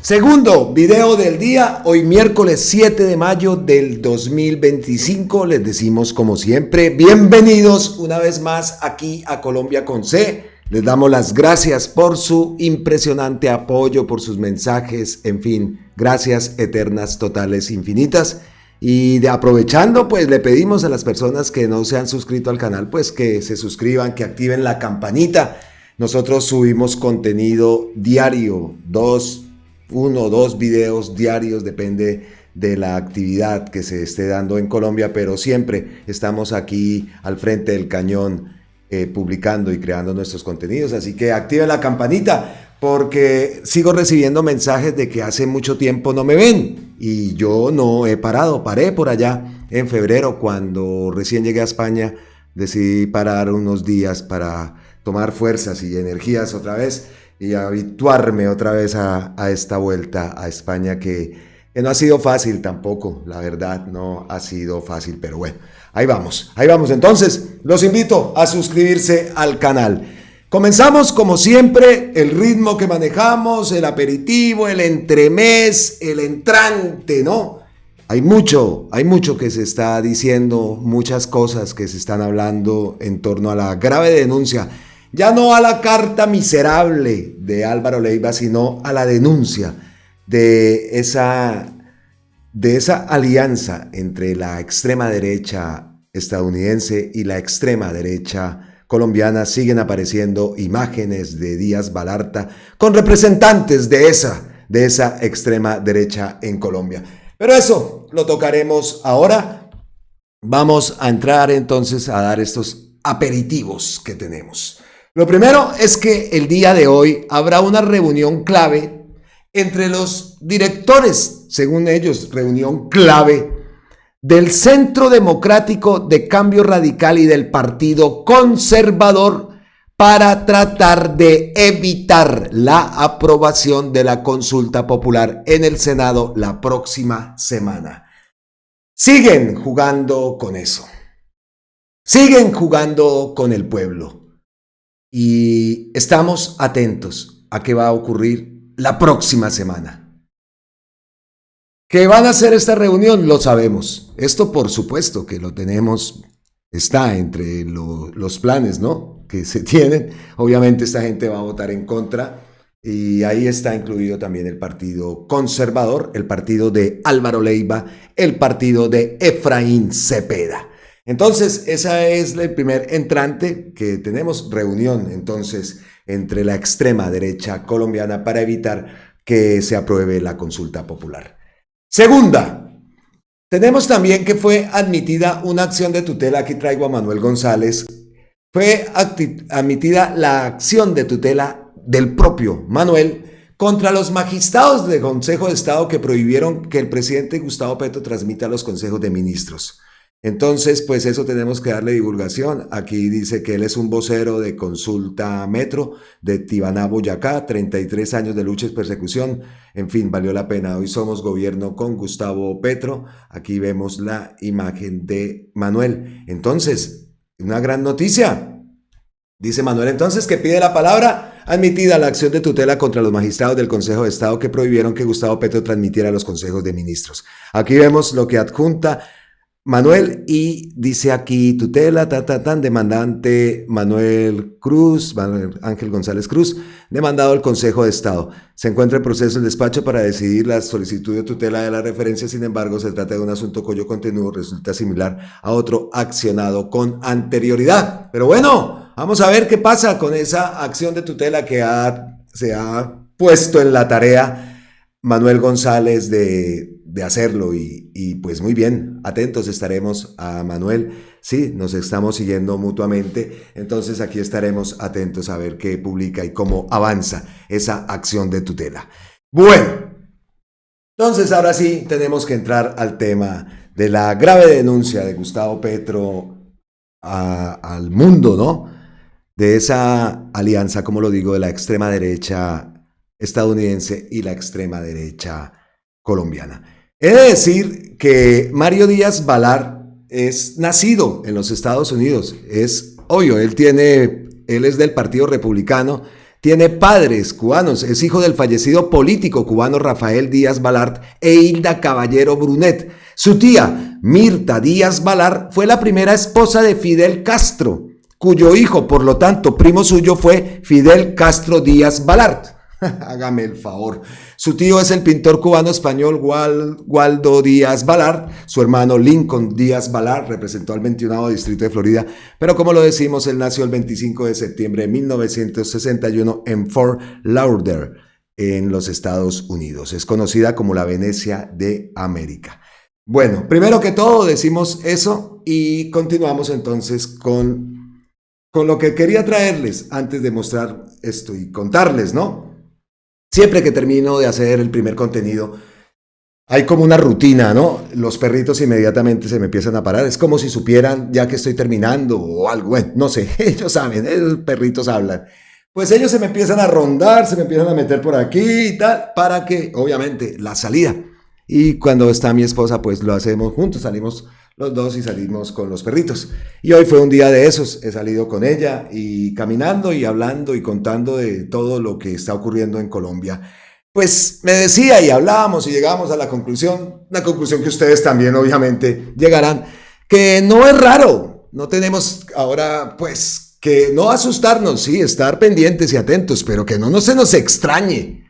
Segundo video del día, hoy miércoles 7 de mayo del 2025, les decimos como siempre, bienvenidos una vez más aquí a Colombia con C. Les damos las gracias por su impresionante apoyo, por sus mensajes, en fin, gracias eternas, totales, infinitas. Y aprovechando, pues le pedimos a las personas que no se han suscrito al canal, pues que se suscriban, que activen la campanita. Nosotros subimos contenido diario, uno o dos videos diarios, depende de la actividad que se esté dando en Colombia, pero siempre estamos aquí al frente del cañón publicando y creando nuestros contenidos, así que activen la campanita porque sigo recibiendo mensajes de que hace mucho tiempo no me ven y yo no he parado, paré por allá en febrero cuando recién llegué a España, decidí parar unos días para tomar fuerzas y energías otra vez y habituarme otra vez a esta vuelta a España que no ha sido fácil tampoco, la verdad no ha sido fácil, pero bueno, ahí vamos, entonces los invito a suscribirse al canal. Comenzamos como siempre, el ritmo que manejamos, el aperitivo, el entremés, el entrante, ¿no? Hay mucho que se está diciendo, muchas cosas que se están hablando en torno a la grave denuncia, ya no a la carta miserable de Álvaro Leiva, sino a la denuncia de esa alianza entre la extrema derecha estadounidense y la extrema derecha colombiana. Siguen apareciendo imágenes de Díaz Balarta con representantes de esa extrema derecha en Colombia. Pero eso lo tocaremos ahora. Vamos a entrar entonces a dar estos aperitivos que tenemos. Lo primero es que el día de hoy habrá una reunión clave entre los directores, según ellos, reunión clave del Centro Democrático de Cambio Radical y del Partido Conservador para tratar de evitar la aprobación de la consulta popular en el Senado la próxima semana. Siguen jugando con eso. Siguen jugando con el pueblo. Y estamos atentos a qué va a ocurrir la próxima semana. ¿Qué van a hacer esta reunión? Lo sabemos. Esto por supuesto que lo tenemos, está entre los planes, ¿no?, que se tienen. Obviamente esta gente va a votar en contra y ahí está incluido también el Partido Conservador, el partido de Álvaro Leiva, el partido de Efraín Cepeda. Entonces, esa es el primer entrante que tenemos, reunión entonces entre la extrema derecha colombiana para evitar que se apruebe la consulta popular. Segunda, tenemos también que fue admitida una acción de tutela, aquí traigo a Manuel González, fue admitida la acción de tutela del propio Manuel contra los magistrados del Consejo de Estado que prohibieron que el presidente Gustavo Petro transmita a los consejos de ministros. Entonces, pues eso tenemos que darle divulgación. Aquí dice que él es un vocero de Consulta Metro de Tibaná, Boyacá, 33 años de lucha y persecución. En fin, valió la pena. Hoy somos gobierno con Gustavo Petro. Aquí vemos la imagen de Manuel. Entonces, una gran noticia. Dice Manuel entonces que pide la palabra. Admitida la acción de tutela contra los magistrados del Consejo de Estado que prohibieron que Gustavo Petro transmitiera a los consejos de ministros. Aquí vemos lo que adjunta Manuel y dice aquí tutela, demandante Manuel Ángel González Cruz, demandado al Consejo de Estado. Se encuentra en proceso el despacho para decidir la solicitud de tutela de la referencia, sin embargo, se trata de un asunto cuyo contenido resulta similar a otro accionado con anterioridad. Pero bueno, vamos a ver qué pasa con esa acción de tutela que se ha puesto en la tarea Manuel González de hacerlo y pues muy bien, atentos estaremos a Manuel, sí, nos estamos siguiendo mutuamente, entonces aquí estaremos atentos a ver qué publica y cómo avanza esa acción de tutela. Bueno, entonces ahora sí tenemos que entrar al tema de la grave denuncia de Gustavo Petro al mundo, ¿no?, de esa alianza, como lo digo, de la extrema derecha estadounidense y la extrema derecha colombiana. He de decir que Mario Díaz Balart es nacido en los Estados Unidos, es obvio, él es del Partido Republicano, tiene padres cubanos, es hijo del fallecido político cubano Rafael Díaz Balart e Hilda Caballero Brunet. Su tía, Mirta Díaz Balart, fue la primera esposa de Fidel Castro, cuyo hijo, por lo tanto, primo suyo fue Fidel Castro Díaz Balart. Hágame el favor. Su tío es el pintor cubano-español Waldo Díaz Balart. Su hermano Lincoln Díaz Balart representó al 21º distrito de Florida, pero como lo decimos, él nació el 25 de septiembre de 1961 en Fort Lauderdale, en los Estados Unidos. Es conocida como la Venecia de América. Bueno, primero que todo decimos eso y continuamos entonces con lo que quería traerles antes de mostrar esto y contarles, ¿no? Siempre que termino de hacer el primer contenido, hay como una rutina, ¿no? Los perritos inmediatamente se me empiezan a parar. Es como si supieran ya que estoy terminando o algo. Bueno, no sé, ellos saben, los perritos hablan. Pues ellos se me empiezan a rondar, se me empiezan a meter por aquí y tal, para que, obviamente, la salida. Y cuando está mi esposa, pues lo hacemos juntos, salimos los dos y salimos con los perritos. Y hoy fue un día de esos, he salido con ella y caminando y hablando y contando de todo lo que está ocurriendo en Colombia. Pues me decía y hablábamos y llegamos a la conclusión que ustedes también obviamente llegarán, que no es raro, no tenemos ahora pues que no asustarnos, sí, estar pendientes y atentos, pero que no se nos extrañe.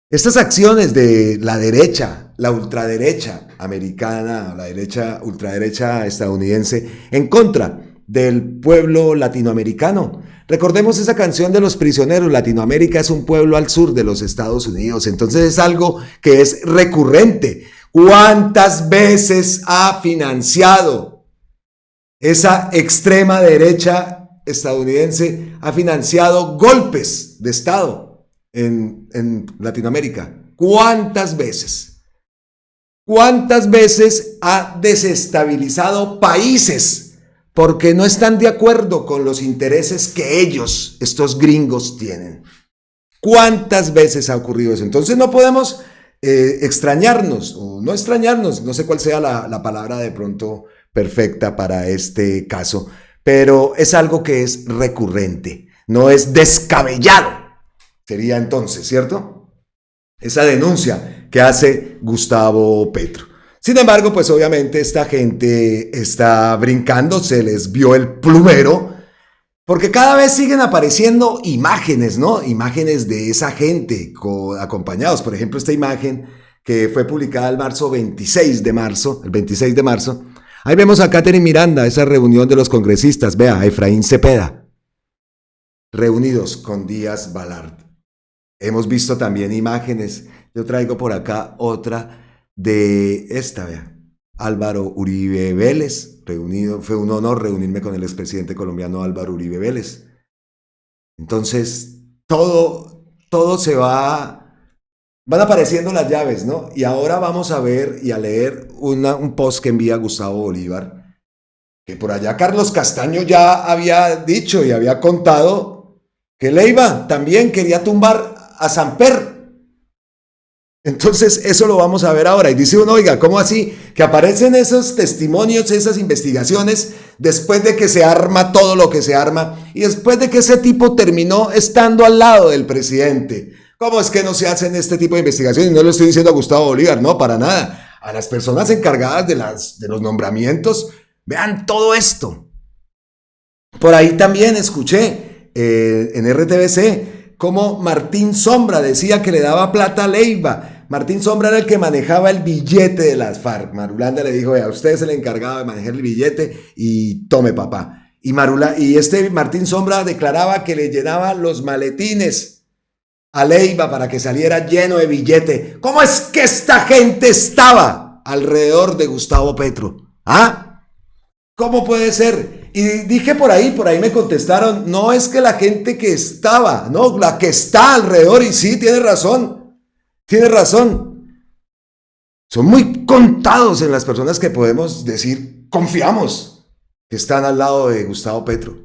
Estas acciones de la derecha, la ultraderecha americana, la derecha, ultraderecha estadounidense, en contra del pueblo latinoamericano. Recordemos esa canción de Los Prisioneros. Latinoamérica es un pueblo al sur de los Estados Unidos. Entonces es algo que es recurrente. ¿Cuántas veces ha financiado esa extrema derecha estadounidense? Ha financiado golpes de Estado en Latinoamérica. ¿Cuántas veces? ¿Cuántas veces ha desestabilizado países porque no están de acuerdo con los intereses que ellos, estos gringos, tienen? ¿Cuántas veces ha ocurrido eso? Entonces no podemos extrañarnos o no extrañarnos, no sé cuál sea la palabra de pronto perfecta para este caso, pero es algo que es recurrente, no es descabellado. Sería entonces, ¿cierto? Esa denuncia que hace Gustavo Petro. Sin embargo, pues obviamente esta gente está brincando, se les vio el plumero, porque cada vez siguen apareciendo imágenes, ¿no? Imágenes de esa gente acompañados. Por ejemplo, esta imagen que fue publicada el 26 de marzo. Ahí vemos a Katherine Miranda, esa reunión de los congresistas. Vea, a Efraín Cepeda, reunidos con Díaz Balart. Hemos visto también imágenes, yo traigo por acá otra de esta, vea, Álvaro Uribe Vélez, reunido, fue un honor reunirme con el expresidente colombiano Álvaro Uribe Vélez. Entonces, todo se van apareciendo las llaves, ¿no? Y ahora vamos a ver y a leer un post que envía Gustavo Bolívar, que por allá Carlos Castaño ya había dicho y había contado que Leiva también quería tumbar a Samper. Entonces eso lo vamos a ver ahora. Y dice uno, oiga, ¿cómo así? Que aparecen esos testimonios, esas investigaciones, después de que se arma todo lo que se arma y después de que ese tipo terminó estando al lado del presidente. ¿Cómo es que no se hacen este tipo de investigaciones? Y no lo estoy diciendo a Gustavo Bolívar, no, para nada. A las personas encargadas de los nombramientos, vean todo esto. Por ahí también escuché en RTBC como Martín Sombra decía que le daba plata a Leiva. Martín Sombra era el que manejaba el billete de las FARC. Marulanda le dijo, a usted se le encargaba de manejar el billete y tome papá. Y este Martín Sombra declaraba que le llenaba los maletines a Leiva para que saliera lleno de billete. ¿Cómo es que esta gente estaba alrededor de Gustavo Petro? ¿Ah? ¿Cómo puede ser? Y dije por ahí me contestaron, no es que la gente que estaba, no, la que está alrededor, y sí, tiene razón. Son muy contados en las personas que podemos decir, confiamos, que están al lado de Gustavo Petro.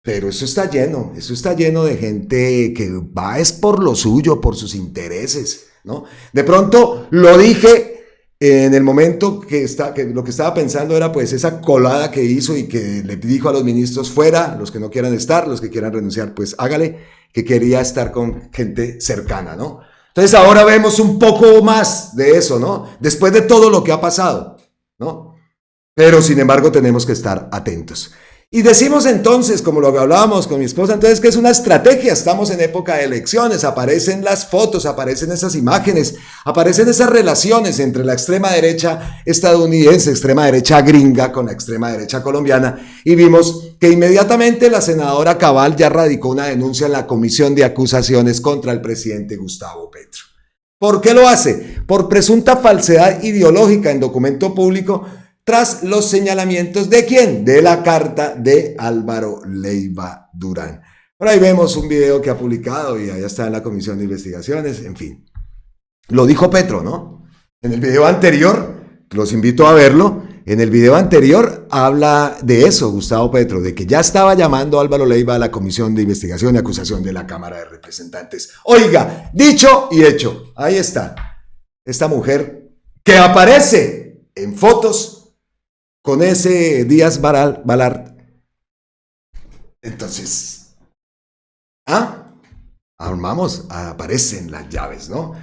Pero eso está lleno de gente que va es por lo suyo, por sus intereses, ¿no? De pronto lo dije En el momento que lo que estaba pensando era pues esa colada que hizo y que le dijo a los ministros fuera, los que no quieran estar, los que quieran renunciar, pues hágale, que quería estar con gente cercana, ¿no? Entonces ahora vemos un poco más de eso, ¿no? Después de todo lo que ha pasado, ¿no? Pero sin embargo tenemos que estar atentos. Y decimos entonces, como lo hablábamos con mi esposa, entonces que es una estrategia, estamos en época de elecciones, aparecen las fotos, aparecen esas imágenes, aparecen esas relaciones entre la extrema derecha estadounidense, extrema derecha gringa con la extrema derecha colombiana, y vimos que inmediatamente la senadora Cabal ya radicó una denuncia en la Comisión de Acusaciones contra el presidente Gustavo Petro. ¿Por qué lo hace? Por presunta falsedad ideológica en documento público tras los señalamientos de quién? De la carta de Álvaro Leiva Durán. Por ahí vemos un video que ha publicado y allá está en la Comisión de Investigaciones, en fin. Lo dijo Petro, ¿no? En el video anterior, los invito a verlo, en el video anterior habla de eso, Gustavo Petro, de que ya estaba llamando a Álvaro Leiva a la Comisión de Investigación y Acusación de la Cámara de Representantes. Oiga, dicho y hecho, ahí está. Esta mujer que aparece en fotos con ese Díaz Balart. Entonces, armamos, aparecen las llaves, ¿no?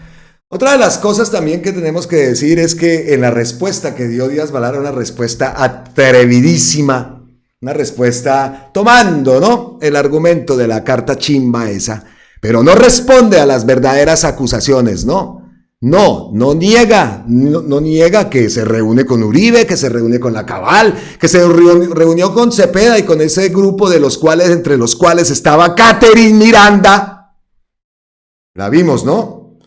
Otra de las cosas también que tenemos que decir es que en la respuesta que dio Díaz Balart, una respuesta atrevidísima, una respuesta tomando, ¿no? El argumento de la carta chimba esa, pero no responde a las verdaderas acusaciones, ¿no? No niega que se reúne con Uribe, que se reúne con la Cabal, que se reunió con Cepeda y con ese grupo de los cuales, entre los cuales estaba Catherine Miranda. La vimos, ¿no?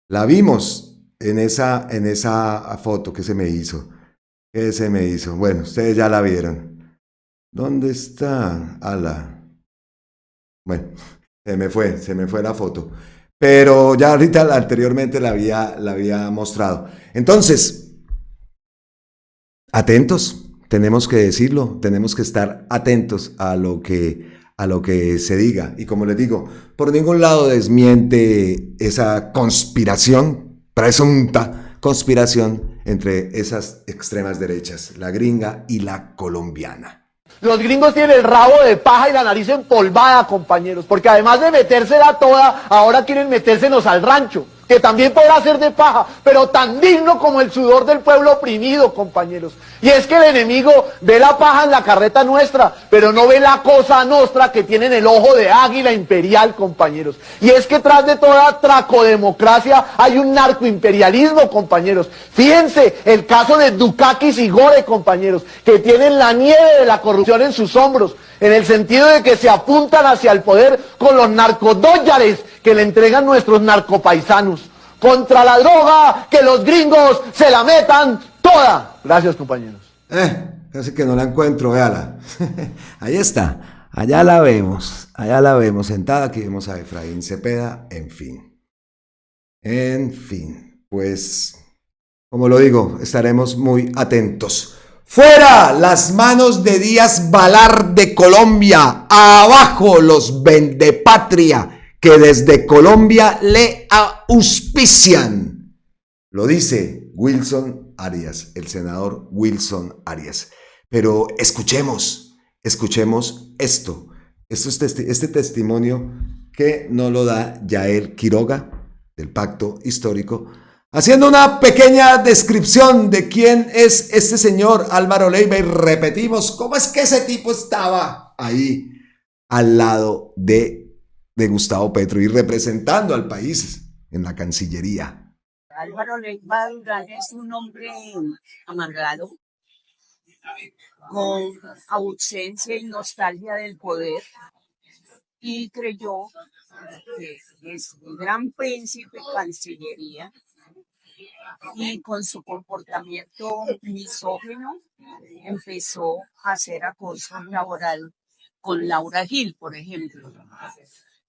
La vimos en esa foto que se me hizo. ¿Qué se me hizo? Bueno, ustedes ya la vieron. ¿Dónde está? Ala. Bueno, se me fue la foto. Pero ya ahorita anteriormente la había mostrado. Entonces, atentos, tenemos que decirlo, tenemos que estar atentos a lo que se diga. Y como les digo, por ningún lado desmiente esa conspiración, presunta conspiración entre esas extremas derechas, la gringa y la colombiana. Los gringos tienen el rabo de paja y la nariz empolvada, compañeros, porque además de metérsela toda, ahora quieren metérsenos al rancho, que también podrá ser de paja, pero tan digno como el sudor del pueblo oprimido, compañeros. Y es que el enemigo ve la paja en la carreta nuestra, pero no ve la cosa nostra que tienen el ojo de águila imperial, compañeros. Y es que tras de toda tracodemocracia hay un narcoimperialismo, compañeros. Fíjense el caso de Dukakis y Gore, compañeros, que tienen la nieve de la corrupción en sus hombros, en el sentido de que se apuntan hacia el poder con los narcodólares que le entregan nuestros narcopaisanos. Contra la droga, que los gringos se la metan toda. Gracias, compañeros. Casi que no la encuentro, véala. Ahí está, allá la vemos sentada, aquí vemos a Efraín Cepeda, en fin. En fin, pues, como lo digo, estaremos muy atentos. ¡Fuera las manos de Díaz Balart de Colombia! ¡Abajo los vendepatria que desde Colombia le auspician! Lo dice Wilson Arias, el senador Wilson Arias. Pero escuchemos esto. Este testimonio que nos lo da Yael Quiroga, del Pacto Histórico, haciendo una pequeña descripción de quién es este señor Álvaro Leiva, y repetimos, ¿cómo es que ese tipo estaba ahí al lado de Gustavo Petro y representando al país en la Cancillería? Álvaro Leiva Durán es un hombre amargado, con ausencia y nostalgia del poder, y creyó que es un gran príncipe cancillería, y con su comportamiento misógino empezó a hacer acoso laboral con Laura Gil, por ejemplo.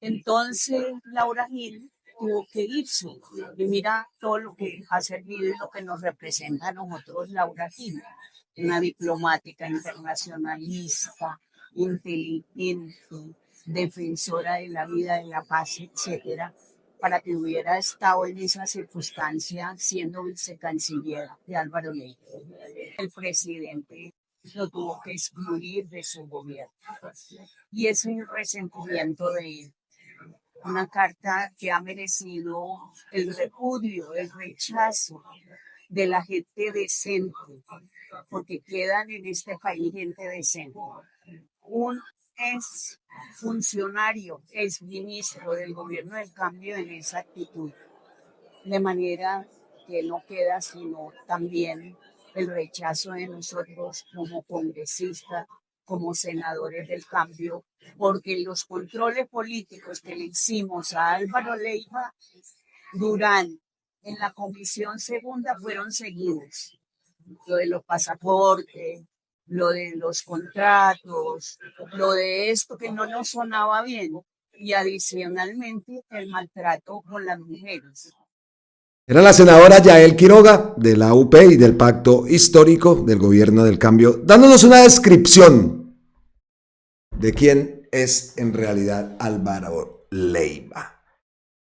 Entonces Laura Gil tuvo que irse. Y mira todo lo que ha servido y lo que nos representa a nosotros Laura Gil, una diplomática internacionalista, inteligente, defensora de la vida, de la paz, etcétera. para que hubiera estado en esa circunstancia siendo vicecanciller de Álvaro Leiva. El presidente lo tuvo que excluir de su gobierno. Y es un resentimiento de él. Una carta que ha merecido el repudio, el rechazo de la gente decente, porque quedan en este país gente decente. Un ex funcionario, ex ministro del gobierno del cambio en esa actitud, de manera que no queda sino también el rechazo de nosotros como congresistas, como senadores del cambio, porque los controles políticos que le hicimos a Álvaro Leiva Durán en la comisión segunda fueron seguidos. Lo de los pasaportes, lo de los contratos, lo de esto que no nos sonaba bien y adicionalmente el maltrato con las mujeres. Era la senadora Yael Quiroga de la UP y del Pacto Histórico del Gobierno del Cambio, dándonos una descripción de quién es en realidad Álvaro Leiva.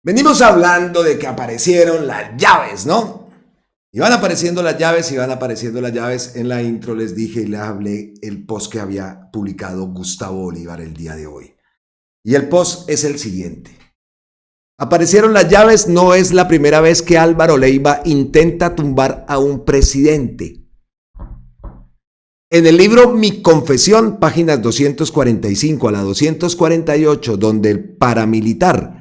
Venimos hablando de que aparecieron las llaves, ¿no? Iban apareciendo las llaves. En la intro les dije y les hablé el post que había publicado Gustavo Bolívar el día de hoy. Y el post es el siguiente. Aparecieron las llaves, no es la primera vez que Álvaro Leiva intenta tumbar a un presidente. En el libro Mi Confesión, páginas 245 a la 248, donde el paramilitar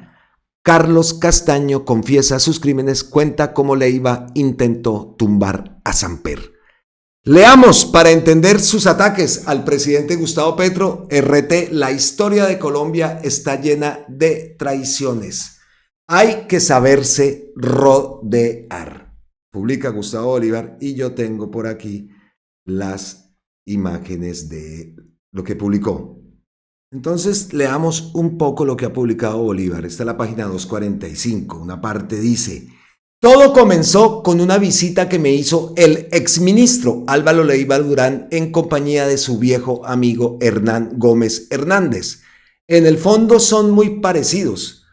Carlos Castaño confiesa sus crímenes, cuenta cómo Leiva intentó tumbar a Samper. Leamos para entender sus ataques al presidente Gustavo Petro. RT, la historia de Colombia está llena de traiciones. Hay que saberse rodear. Publica Gustavo Bolívar y yo tengo por aquí las imágenes de lo que publicó. Entonces leamos un poco lo que ha publicado Bolívar. Está en la página 245. Una parte dice: todo comenzó con una visita que me hizo el exministro Álvaro Leiva Durán en compañía de su viejo amigo Hernán Gómez Hernández. En el fondo son muy parecidos.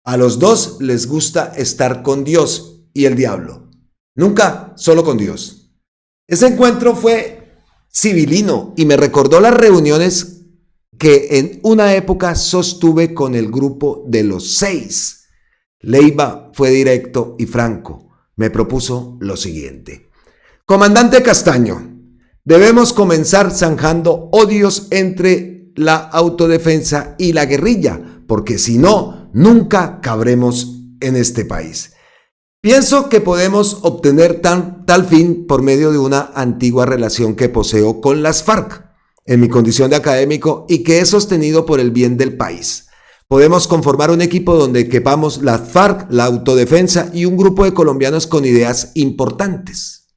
A los dos les gusta estar con Dios y el diablo. Nunca solo con Dios. Ese encuentro fue civilino y me recordó las reuniones que en una época sostuve con el grupo de los 6. Leiva fue directo y franco. Me propuso lo siguiente: comandante Castaño, debemos comenzar zanjando odios entre la autodefensa y la guerrilla, porque si no, nunca cabremos en este país. Pienso que podemos obtener tal fin por medio de una antigua relación que poseo con las FARC en mi condición de académico y que he sostenido por el bien del país. Podemos conformar un equipo donde quepamos las FARC, la autodefensa y un grupo de colombianos con ideas importantes.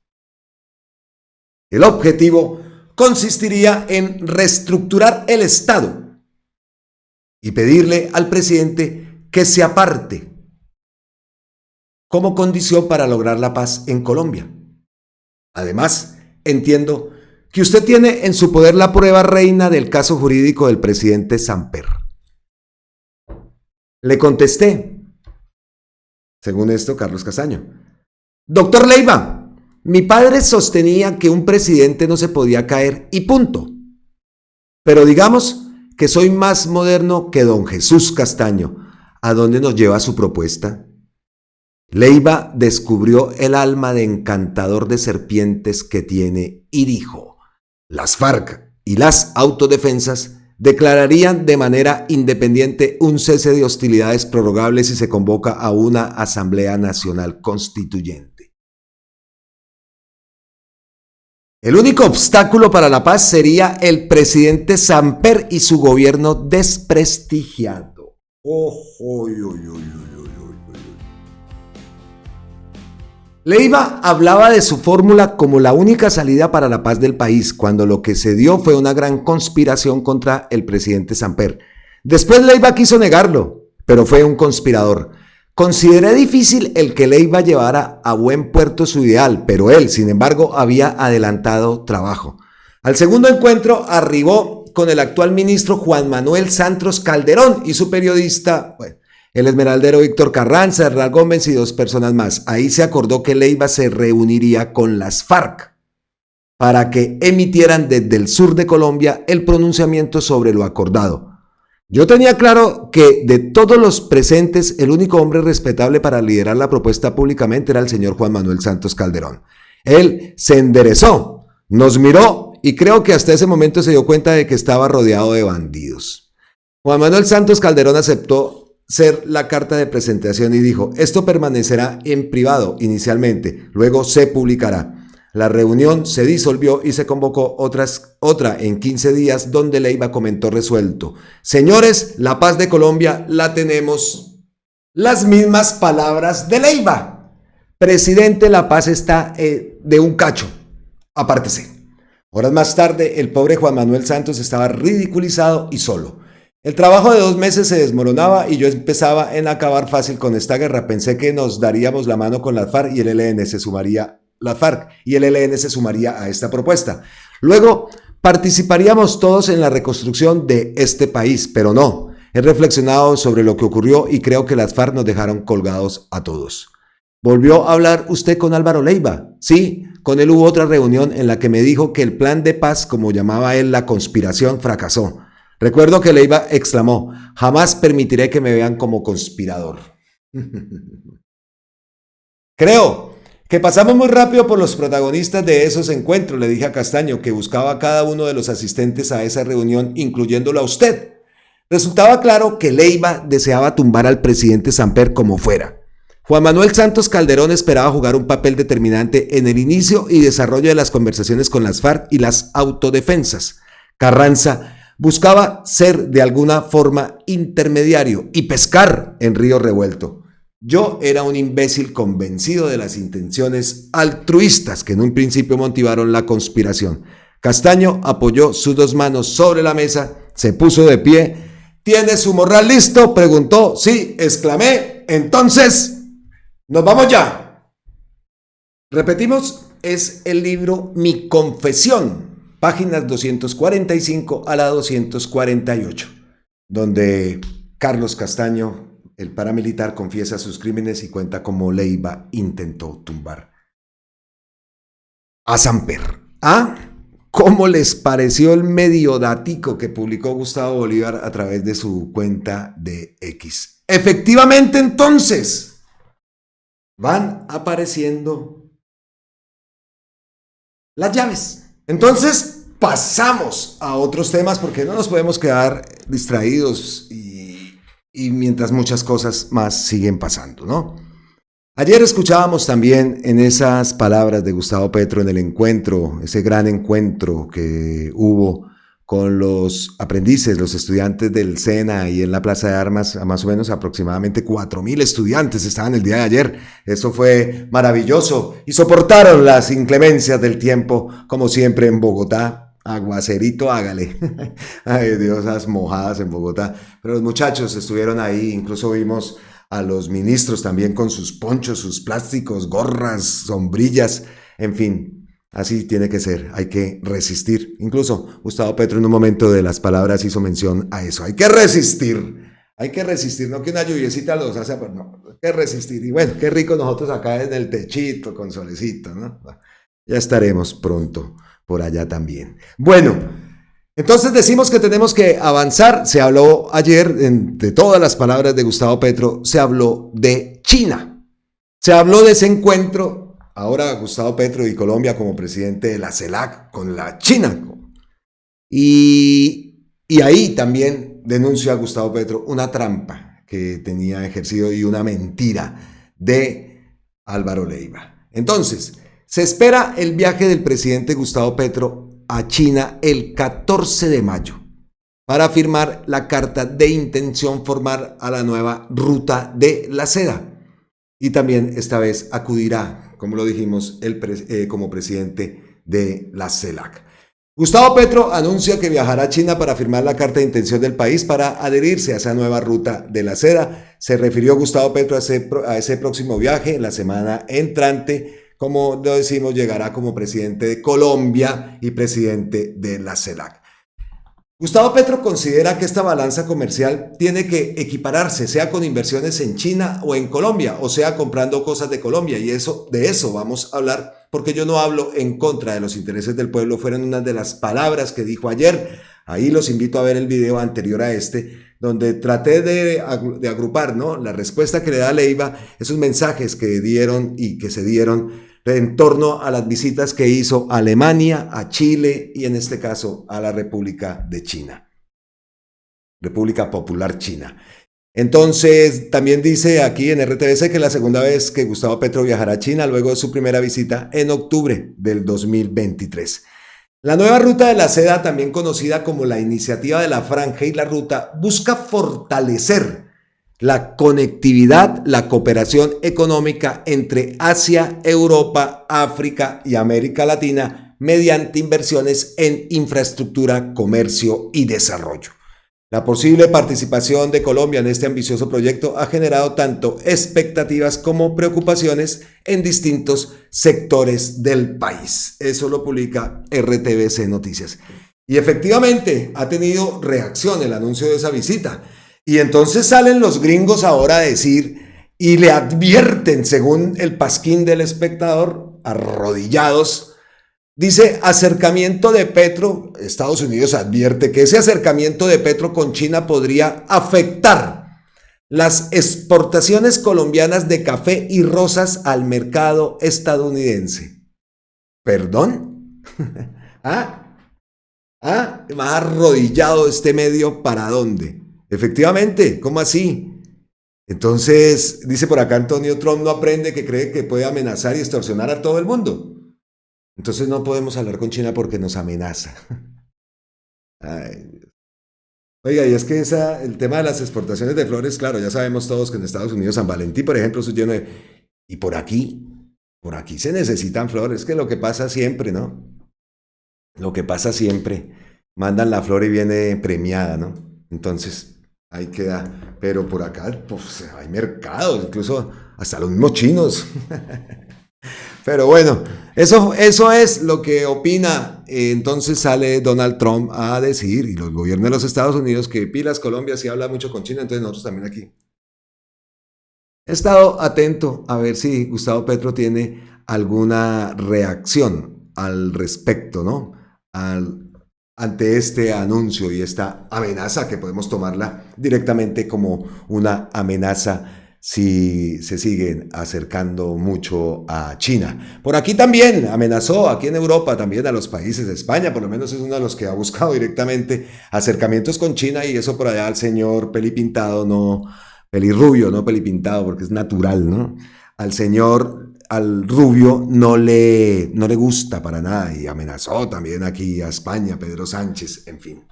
El objetivo consistiría en reestructurar el Estado y pedirle al presidente que se aparte como condición para lograr la paz en Colombia. Además, entiendo que usted tiene en su poder la prueba reina del caso jurídico del presidente Samper. Le contesté, según esto, Carlos Castaño: doctor Leiva, mi padre sostenía que un presidente no se podía caer y punto. Pero digamos que soy más moderno que don Jesús Castaño. ¿A dónde nos lleva su propuesta? Leiva descubrió el alma de encantador de serpientes que tiene y dijo: las FARC y las autodefensas declararían de manera independiente un cese de hostilidades prorrogable si se convoca a una Asamblea Nacional Constituyente. El único obstáculo para la paz sería el presidente Samper y su gobierno desprestigiado. Leiva hablaba de su fórmula como la única salida para la paz del país, cuando lo que se dio fue una gran conspiración contra el presidente Samper. Después Leiva quiso negarlo, pero fue un conspirador. Consideré difícil el que Leiva llevara a buen puerto su ideal, pero él, sin embargo, había adelantado trabajo. Al segundo encuentro arribó con el actual ministro Juan Manuel Santos Calderón y su periodista, el esmeraldero Víctor Carranza, Hernán Gómez y 2 personas más. Ahí se acordó que Leiva se reuniría con las FARC para que emitieran desde el sur de Colombia el pronunciamiento sobre lo acordado. Yo tenía claro que de todos los presentes, el único hombre respetable para liderar la propuesta públicamente era el señor Juan Manuel Santos Calderón. Él se enderezó, nos miró y creo que hasta ese momento se dio cuenta de que estaba rodeado de bandidos. Juan Manuel Santos Calderón aceptó ser la carta de presentación y dijo: esto permanecerá en privado inicialmente, luego se publicará. La reunión se disolvió y se convocó otra en 15 días, donde Leiva comentó resuelto: señores, la paz de Colombia la tenemos. Las mismas palabras de Leiva: presidente, la paz está de un cacho, apártese. Horas más tarde, el pobre Juan Manuel Santos estaba ridiculizado y solo. El trabajo de 2 meses se desmoronaba y yo empezaba en acabar fácil con esta guerra. Pensé que nos daríamos la mano con las FARC y el ELN se sumaría a esta propuesta. Luego participaríamos todos en la reconstrucción de este país, pero no. He reflexionado sobre lo que ocurrió y creo que las FARC nos dejaron colgados a todos. ¿Volvió a hablar usted con Álvaro Leiva? Sí, con él hubo otra reunión en la que me dijo que el plan de paz, como llamaba él la conspiración, fracasó. Recuerdo que Leiva exclamó: jamás permitiré que me vean como conspirador. Creo que pasamos muy rápido por los protagonistas de esos encuentros, le dije a Castaño, que buscaba a cada uno de los asistentes a esa reunión, incluyéndolo a usted. Resultaba claro que Leiva deseaba tumbar al presidente Samper como fuera. Juan Manuel Santos Calderón esperaba jugar un papel determinante en el inicio y desarrollo de las conversaciones con las FARC y las autodefensas. Carranza buscaba ser de alguna forma intermediario y pescar en río revuelto. Yo era un imbécil convencido de las intenciones altruistas que en un principio motivaron la conspiración. Castaño apoyó sus 2 manos sobre la mesa, se puso de pie. ¿Tiene su morral listo?, preguntó. Sí, exclamé. Entonces, nos vamos ya. Repetimos, es el libro Mi Confesión, páginas 245 a la 248, donde Carlos Castaño, el paramilitar, confiesa sus crímenes y cuenta cómo Leiva intentó tumbar a Samper. ¿Cómo les pareció el medio datico que publicó Gustavo Bolívar a través de su cuenta de X? Efectivamente, entonces, van apareciendo las llaves. Entonces, pasamos a otros temas porque no nos podemos quedar distraídos y mientras muchas cosas más siguen pasando, ¿no? Ayer escuchábamos también en esas palabras de Gustavo Petro en el encuentro, ese gran encuentro que hubo con los aprendices, los estudiantes del SENA y en la Plaza de Armas, a más o menos aproximadamente 4.000 estudiantes estaban el día de ayer. Eso fue maravilloso y soportaron las inclemencias del tiempo, como siempre en Bogotá. Aguacerito, hágale. Ay, Dios, las mojadas en Bogotá. Pero los muchachos estuvieron ahí, incluso vimos a los ministros también con sus ponchos, sus plásticos, gorras, sombrillas, en fin, así tiene que ser, hay que resistir. Incluso Gustavo Petro en un momento de las palabras hizo mención a eso, hay que resistir, no que una lluviecita los hace, pues no, hay que resistir. Y bueno, qué rico nosotros acá en el techito, con solecito, ¿no? Ya estaremos pronto por allá también. Bueno, entonces decimos que tenemos que avanzar. Se habló ayer, de todas las palabras de Gustavo Petro, se habló de China. Se habló de ese encuentro, ahora Gustavo Petro y Colombia como presidente de la CELAC con la China. Y ahí también denuncia a Gustavo Petro una trampa que tenía ejercido y una mentira de Álvaro Leiva. Entonces, se espera el viaje del presidente Gustavo Petro a China el 14 de mayo para firmar la carta de intención formal a la nueva ruta de la seda. Y también esta vez acudirá, como lo dijimos, como presidente de la CELAC. Gustavo Petro anuncia que viajará a China para firmar la carta de intención del país para adherirse a esa nueva ruta de la seda. Se refirió Gustavo Petro a ese próximo viaje la semana entrante. Como lo decimos, llegará como presidente de Colombia y presidente de la CELAC. Gustavo Petro considera que esta balanza comercial tiene que equipararse, sea con inversiones en China o en Colombia, o sea comprando cosas de Colombia, y de eso vamos a hablar, porque yo no hablo en contra de los intereses del pueblo, fueron unas de las palabras que dijo ayer. Ahí los invito a ver el video anterior a este, donde traté de agrupar, ¿no?, la respuesta que le da Leiva, esos mensajes que dieron y que se dieron en torno a las visitas que hizo a Alemania, a Chile y en este caso a la República de China, República Popular China. Entonces, también dice aquí en RTBC que es la segunda vez que Gustavo Petro viajará a China luego de su primera visita en octubre del 2023. La nueva ruta de la seda, también conocida como la Iniciativa de la Franja y la Ruta, busca fortalecer la conectividad, la cooperación económica entre Asia, Europa, África y América Latina mediante inversiones en infraestructura, comercio y desarrollo. La posible participación de Colombia en este ambicioso proyecto ha generado tanto expectativas como preocupaciones en distintos sectores del país. Eso lo publica RTBC Noticias. Y efectivamente ha tenido reacción el anuncio de esa visita. Y entonces salen los gringos ahora a decir y le advierten, según el pasquín del Espectador, arrodillados, dice acercamiento de Petro, Estados Unidos advierte que ese acercamiento de Petro con China podría afectar las exportaciones colombias de café y rosas al mercado estadounidense. ¿Perdón? Más arrodillado este medio, ¿para dónde? Efectivamente, ¿cómo así? Entonces, dice por acá Antonio, Trump no aprende, que cree que puede amenazar y extorsionar a todo el mundo. Entonces no podemos hablar con China porque nos amenaza. Ay. Oiga, y es que el tema de las exportaciones de flores, claro, ya sabemos todos que en Estados Unidos San Valentín, por ejemplo, eso es lleno de... Y por aquí se necesitan flores, que lo que pasa siempre, ¿no? Lo que pasa siempre, mandan la flor y viene premiada, ¿no? Entonces, ahí queda. Pero por acá, pues hay mercado, incluso hasta los mismos chinos. Pero bueno, eso es lo que opina. Entonces sale Donald Trump a decir, y los gobiernos de los Estados Unidos, que pilas Colombia sí habla mucho con China, entonces nosotros también aquí. He estado atento a ver si Gustavo Petro tiene alguna reacción al respecto, ¿no? Ante este anuncio y esta amenaza, que podemos tomarla directamente como una amenaza si se siguen acercando mucho a China. Por aquí también amenazó, aquí en Europa también, a los países de España, por lo menos es uno de los que ha buscado directamente acercamientos con China, y eso por allá al señor pelipintado, no pelirrubio, no pelipintado, porque es natural, ¿no? Al rubio no le gusta para nada, y amenazó también aquí a España, Pedro Sánchez, en fin.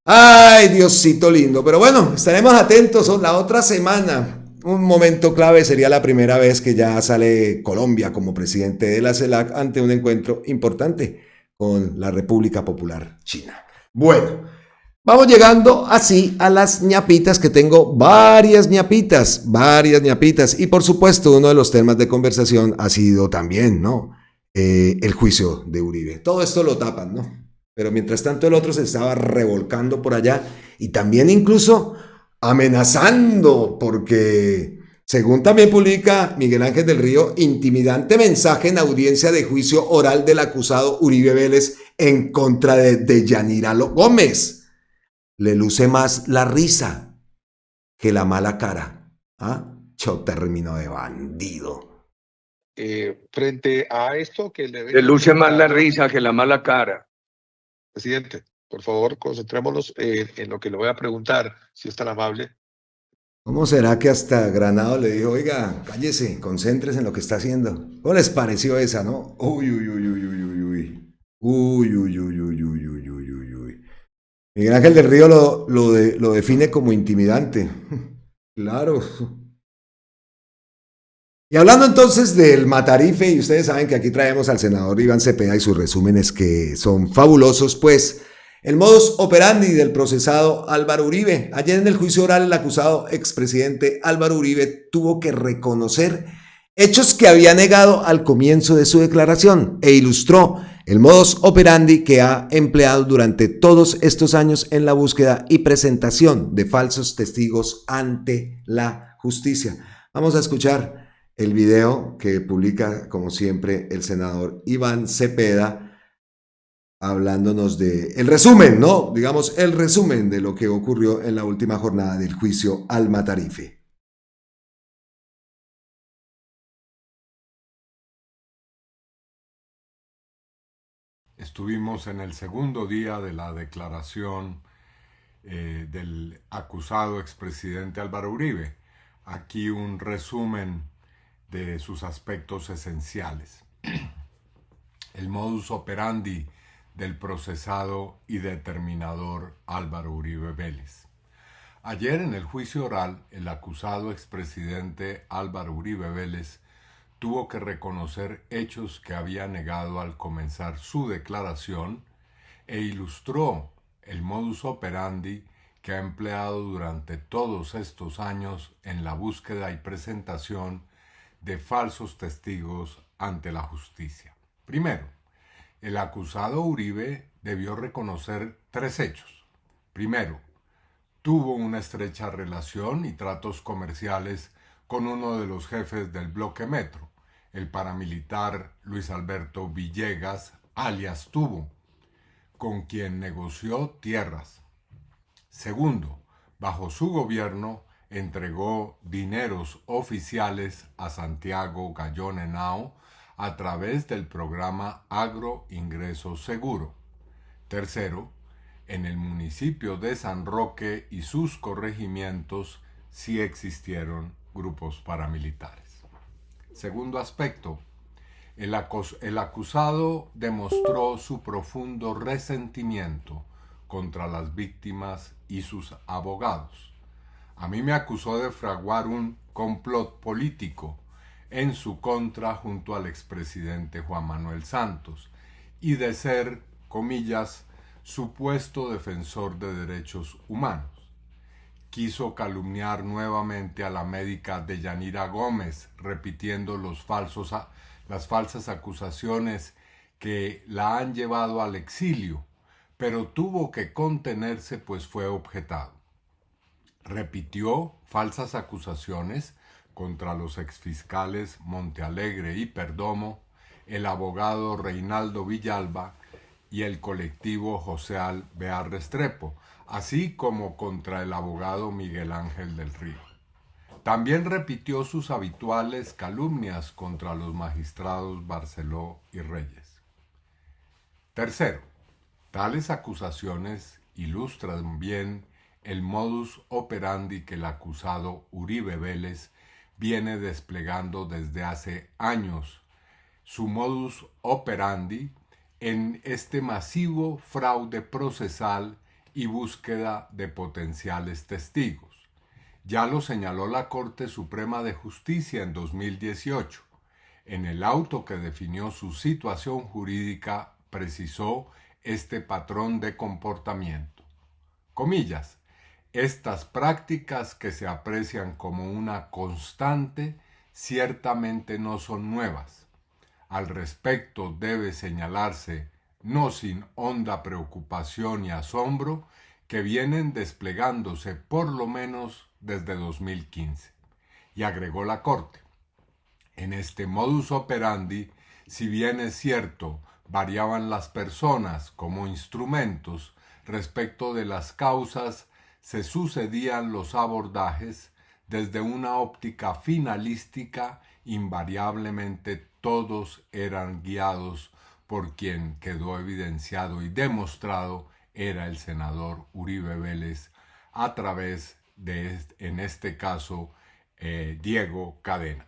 Ay, Diosito lindo. Pero bueno, estaremos atentos la otra semana. Un momento clave sería la primera vez que ya sale Colombia como presidente de la CELAC ante un encuentro importante con la República Popular China. Bueno, vamos llegando así a las ñapitas, que tengo varias ñapitas. Y por supuesto, uno de los temas de conversación ha sido también, ¿no? El juicio de Uribe. Todo esto lo tapan, ¿no? Pero mientras tanto el otro se estaba revolcando por allá y también incluso amenazando, porque según también publica Miguel Ángel del Río, intimidante mensaje en audiencia de juicio oral del acusado Uribe Vélez en contra de Yanira Gómez. Le luce más la risa que la mala cara. Yo termino de bandido. Frente a esto que le luce más la risa que la mala cara. Presidente, por favor, concentrémonos en lo que le voy a preguntar, si es tan amable. ¿Cómo será que hasta Granado le dijo, oiga, cállese, concéntrese en lo que está haciendo? ¿Cómo les pareció esa, no? Uy. Miguel Ángel del Río lo define como intimidante. Claro. Y hablando entonces del Matarife, y ustedes saben que aquí traemos al senador Iván Cepeda y sus resúmenes que son fabulosos, pues el modus operandi del procesado Álvaro Uribe. Ayer en el juicio oral el acusado expresidente Álvaro Uribe tuvo que reconocer hechos que había negado al comienzo de su declaración e ilustró el modus operandi que ha empleado durante todos estos años en la búsqueda y presentación de falsos testigos ante la justicia. Vamos a escuchar el video que publica, como siempre, el senador Iván Cepeda, hablándonos de el resumen, ¿no? Digamos, el resumen de lo que ocurrió en la última jornada del juicio al Matarife. Estuvimos en el segundo día de la declaración del acusado expresidente Álvaro Uribe. Aquí un resumen de sus aspectos esenciales. El modus operandi del procesado y determinador Álvaro Uribe Vélez. Ayer en el juicio oral, el acusado expresidente Álvaro Uribe Vélez tuvo que reconocer hechos que había negado al comenzar su declaración e ilustró el modus operandi que ha empleado durante todos estos años en la búsqueda y presentación de falsos testigos ante la justicia. Primero, el acusado Uribe debió reconocer 3 hechos. Primero, tuvo una estrecha relación y tratos comerciales con uno de los jefes del bloque Metro, el paramilitar Luis Alberto Villegas, alias Tubo, con quien negoció tierras. Segundo, bajo su gobierno entregó dineros oficiales a Santiago Gallón Henao a través del programa Agro Ingreso Seguro. Tercero, en el municipio de San Roque y sus corregimientos sí existieron grupos paramilitares. Segundo aspecto, el acusado demostró su profundo resentimiento contra las víctimas y sus abogados. A mí me acusó de fraguar un complot político en su contra junto al expresidente Juan Manuel Santos y de ser, comillas, supuesto defensor de derechos humanos. Quiso calumniar nuevamente a la médica Deyanira Gómez, repitiendo las falsas acusaciones que la han llevado al exilio, pero tuvo que contenerse pues fue objetado. Repitió falsas acusaciones contra los exfiscales Montealegre y Perdomo, el abogado Reinaldo Villalba y el colectivo José Alvear Restrepo, así como contra el abogado Miguel Ángel del Río. También repitió sus habituales calumnias contra los magistrados Barceló y Reyes. Tercero, tales acusaciones ilustran bien el modus operandi que el acusado Uribe Vélez viene desplegando desde hace años. Su modus operandi en este masivo fraude procesal y búsqueda de potenciales testigos. Ya lo señaló la Corte Suprema de Justicia en 2018. En el auto que definió su situación jurídica precisó este patrón de comportamiento. Comillas, estas prácticas que se aprecian como una constante ciertamente no son nuevas. Al respecto debe señalarse, no sin honda preocupación y asombro, que vienen desplegándose por lo menos desde 2015. Y agregó la Corte, en este modus operandi, si bien es cierto, variaban las personas como instrumentos, respecto de las causas se sucedían los abordajes desde una óptica finalística, invariablemente todos eran guiados por quien quedó evidenciado y demostrado era el senador Uribe Vélez a través de, en este caso, Diego Cadena.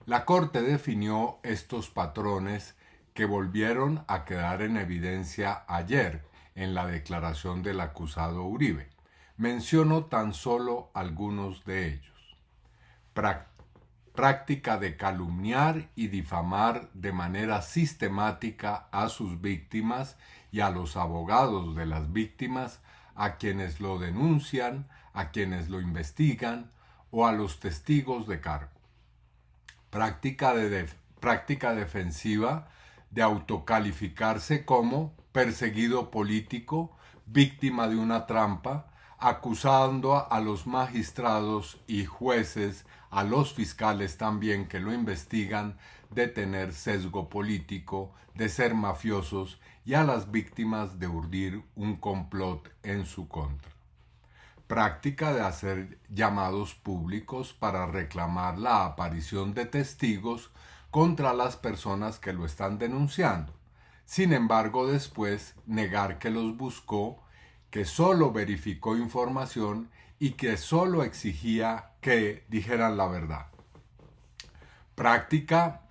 La Corte definió estos patrones que volvieron a quedar en evidencia ayer en la declaración del acusado Uribe. Menciono tan solo algunos de ellos. Práctica de calumniar y difamar de manera sistemática a sus víctimas y a los abogados de las víctimas, a quienes lo denuncian, a quienes lo investigan o a los testigos de cargo. Práctica defensiva de autocalificarse como perseguido político, víctima de una trampa, acusando a los magistrados y jueces, a los fiscales también que lo investigan, de tener sesgo político, de ser mafiosos, y a las víctimas de urdir un complot en su contra. Práctica de hacer llamados públicos para reclamar la aparición de testigos contra las personas que lo están denunciando. Sin embargo, después negar que los buscó, que solo verificó información y que solo exigía que dijeran la verdad. Práctica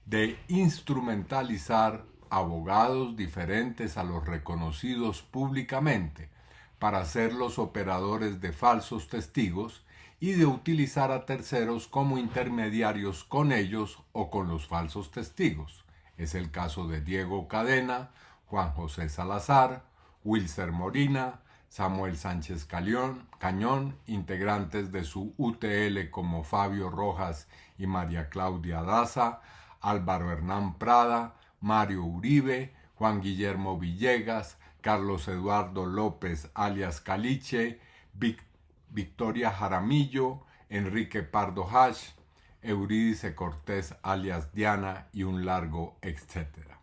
de instrumentalizar abogados diferentes a los reconocidos públicamente para ser los operadores de falsos testigos y de utilizar a terceros como intermediarios con ellos o con los falsos testigos. Es el caso de Diego Cadena, Juan José Salazar, Wilser Morina, Samuel Sánchez Cañón, integrantes de su UTL como Fabio Rojas y María Claudia Daza, Álvaro Hernán Prada, Mario Uribe, Juan Guillermo Villegas, Carlos Eduardo López alias Caliche, Victoria Jaramillo, Enrique Pardo Hash, Eurídice Cortés alias Diana y un largo etcétera.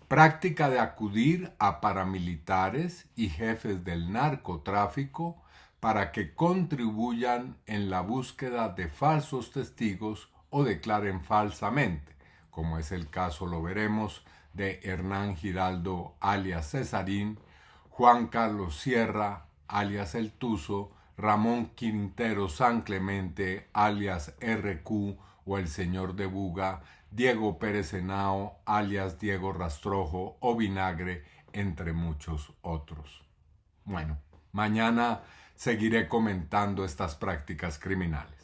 Práctica de acudir a paramilitares y jefes del narcotráfico para que contribuyan en la búsqueda de falsos testigos o declaren falsamente, como es el caso, lo veremos, de Hernán Giraldo alias Cesarín, Juan Carlos Sierra alias El Tuzo, Ramón Quintero San Clemente alias RQ o el Señor de Buga, Diego Pérez Henao alias Diego Rastrojo o Vinagre, entre muchos otros. Bueno, mañana seguiré comentando estas prácticas criminales.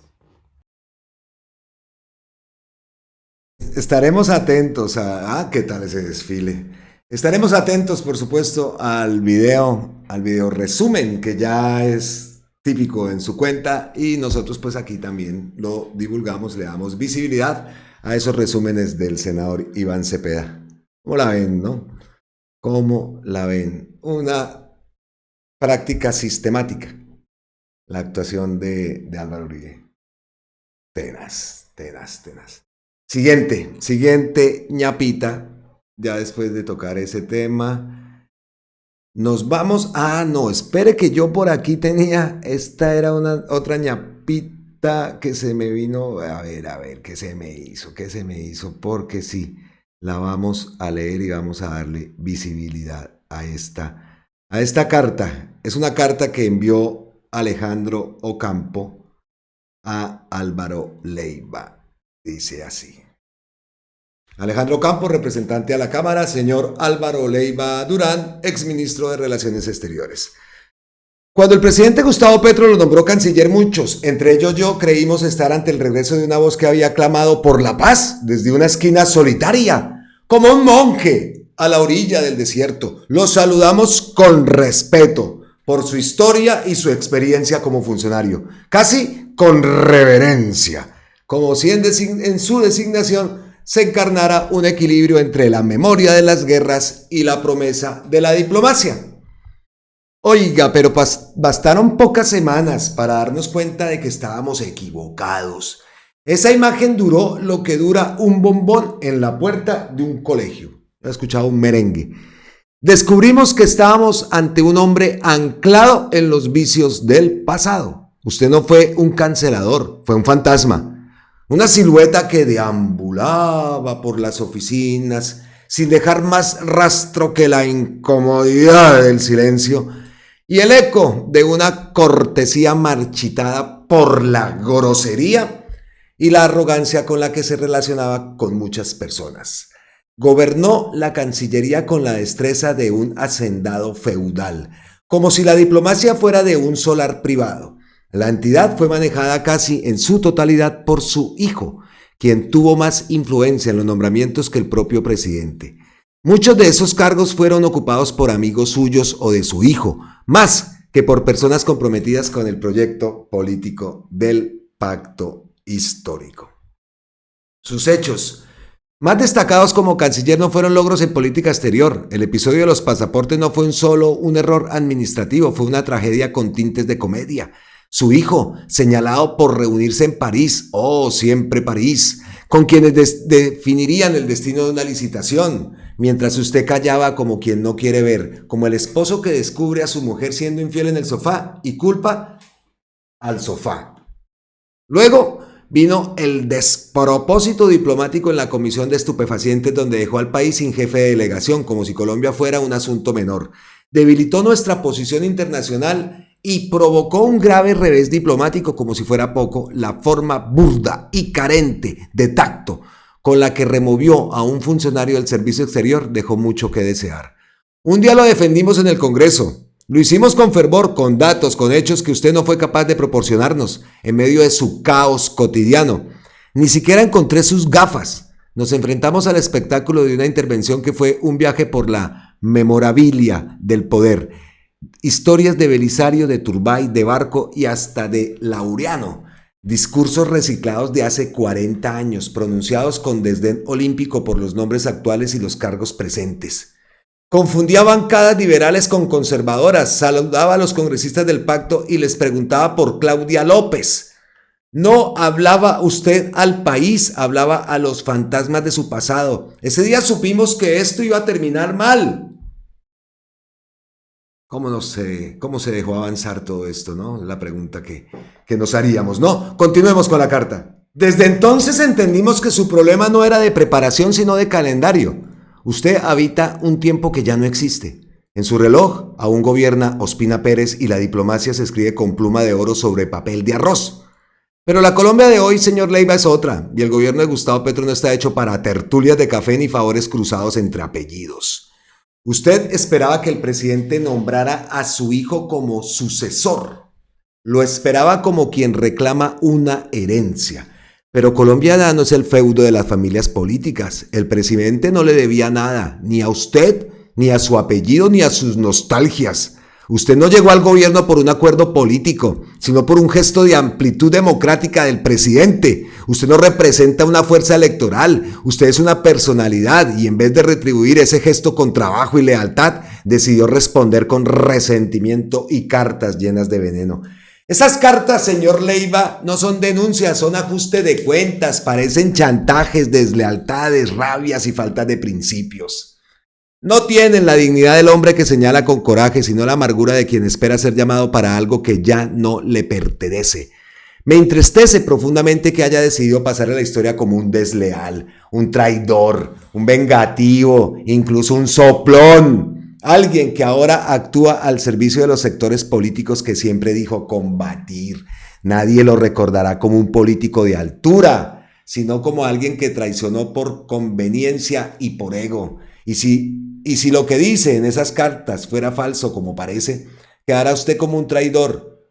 Estaremos atentos a qué tal ese desfile. Estaremos atentos, por supuesto, al video resumen que ya es típico en su cuenta, y nosotros pues aquí también lo divulgamos, le damos visibilidad a esos resúmenes del senador Iván Cepeda. ¿Cómo la ven, no? ¿Cómo la ven? Una práctica sistemática, la actuación de Álvaro Uribe. Tenaz. Siguiente ñapita, ya después de tocar ese tema, nos vamos, no, espere que yo por aquí tenía, esta era otra ñapita que se me vino, a ver, ¿qué se me hizo? Porque sí, la vamos a leer y vamos a darle visibilidad a esta carta. Es una carta que envió Alejandro Ocampo a Álvaro Leiva. Dice así: Alejandro Ocampo, representante a la Cámara, señor Álvaro Leiva Durán, exministro de Relaciones Exteriores. Cuando el presidente Gustavo Petro lo nombró canciller, muchos, entre ellos yo, creímos estar ante el regreso de una voz que había clamado por la paz desde una esquina solitaria, como un monje a la orilla del desierto. Lo saludamos con respeto por su historia y su experiencia como funcionario, casi con reverencia, como si en su designación se encarnara un equilibrio entre la memoria de las guerras y la promesa de la diplomacia. Oiga, pero bastaron pocas semanas para darnos cuenta de que estábamos equivocados. Esa imagen duró lo que dura un bombón en la puerta de un colegio. He escuchado un merengue. Descubrimos que estábamos ante un hombre anclado en los vicios del pasado. Usted no fue un cancelador, fue un fantasma. Una silueta que deambulaba por las oficinas sin dejar más rastro que la incomodidad del silencio y el eco de una cortesía marchitada por la grosería y la arrogancia con la que se relacionaba con muchas personas. Gobernó la Cancillería con la destreza de un hacendado feudal, como si la diplomacia fuera de un solar privado. La entidad fue manejada casi en su totalidad por su hijo, quien tuvo más influencia en los nombramientos que el propio presidente. Muchos de esos cargos fueron ocupados por amigos suyos o de su hijo, más que por personas comprometidas con el proyecto político del pacto histórico. Sus hechos Más destacados como canciller no fueron logros en política exterior. El episodio de los pasaportes no fue solo un error administrativo, fue una tragedia con tintes de comedia. Su hijo, señalado por reunirse en París, siempre París, con quienes definirían el destino de una licitación, mientras usted callaba como quien no quiere ver, como el esposo que descubre a su mujer siendo infiel en el sofá y culpa al sofá. Luego vino el despropósito diplomático en la Comisión de Estupefacientes, donde dejó al país sin jefe de delegación, como si Colombia fuera un asunto menor. Debilitó nuestra posición internacional y provocó un grave revés diplomático, como si fuera poco, la forma burda y carente de tacto con la que removió a un funcionario del servicio exterior dejó mucho que desear. Un día lo defendimos en el Congreso. Lo hicimos con fervor, con datos, con hechos que usted no fue capaz de proporcionarnos en medio de su caos cotidiano. Ni siquiera encontré sus gafas. Nos enfrentamos al espectáculo de una intervención que fue un viaje por la memorabilia del poder. Historias de Belisario, de Turbay, de Barco y hasta de Laureano. Discursos reciclados de hace 40 años, pronunciados con desdén olímpico por los nombres actuales y los cargos presentes. Confundía bancadas liberales con conservadoras, saludaba a los congresistas del pacto y les preguntaba por Claudia López. No hablaba usted al país, hablaba a los fantasmas de su pasado. Ese día supimos que esto iba a terminar mal. ¿Cómo se dejó avanzar todo esto, no? La pregunta que nos haríamos. No, continuemos con la carta. Desde entonces entendimos que su problema no era de preparación, sino de calendario. Usted habita un tiempo que ya no existe. En su reloj aún gobierna Ospina Pérez y la diplomacia se escribe con pluma de oro sobre papel de arroz. Pero la Colombia de hoy, señor Leiva, es otra, y el gobierno de Gustavo Petro no está hecho para tertulias de café ni favores cruzados entre apellidos. Usted esperaba que el presidente nombrara a su hijo como sucesor. Lo esperaba como quien reclama una herencia. Pero Colombia no es el feudo de las familias políticas. El presidente no le debía nada, ni a usted, ni a su apellido, ni a sus nostalgias. Usted no llegó al gobierno por un acuerdo político, sino por un gesto de amplitud democrática del presidente. Usted no representa una fuerza electoral, usted es una personalidad y en vez de retribuir ese gesto con trabajo y lealtad, decidió responder con resentimiento y cartas llenas de veneno. Esas cartas, señor Leiva, no son denuncias, son ajuste de cuentas, parecen chantajes, deslealtades, rabias y faltas de principios. No tienen la dignidad del hombre que señala con coraje, sino la amargura de quien espera ser llamado para algo que ya no le pertenece. Me entristece profundamente que haya decidido pasar a la historia como un desleal, un traidor, un vengativo, incluso un soplón. Alguien que ahora actúa al servicio de los sectores políticos que siempre dijo combatir. Nadie lo recordará como un político de altura, sino como alguien que traicionó por conveniencia y por ego. Y si lo que dice en esas cartas fuera falso, como parece, quedará usted como un traidor.